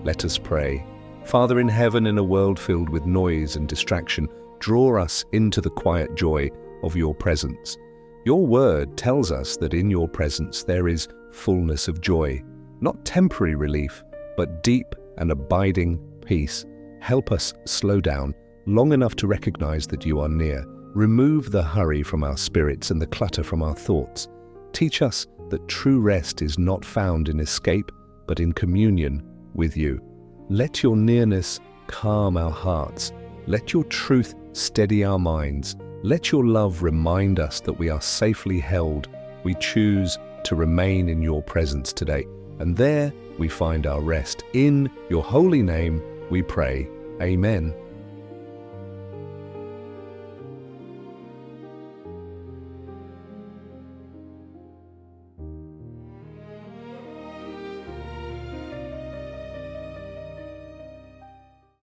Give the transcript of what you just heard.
Let us pray. Father in heaven, in a world filled with noise and distraction, draw us into the quiet joy of your presence. Your word tells us that in your presence there is fullness of joy, not temporary relief, but deep and abiding peace. Help us slow down long enough to recognize that you are near. Remove the hurry from our spirits and the clutter from our thoughts. Teach us that true rest is not found in escape, but in communion with you. Let your nearness calm our hearts. Let your truth steady our minds. Let your love remind us that we are safely held. We choose to remain in your presence today, and there we find our rest. In your holy name we pray. Amen.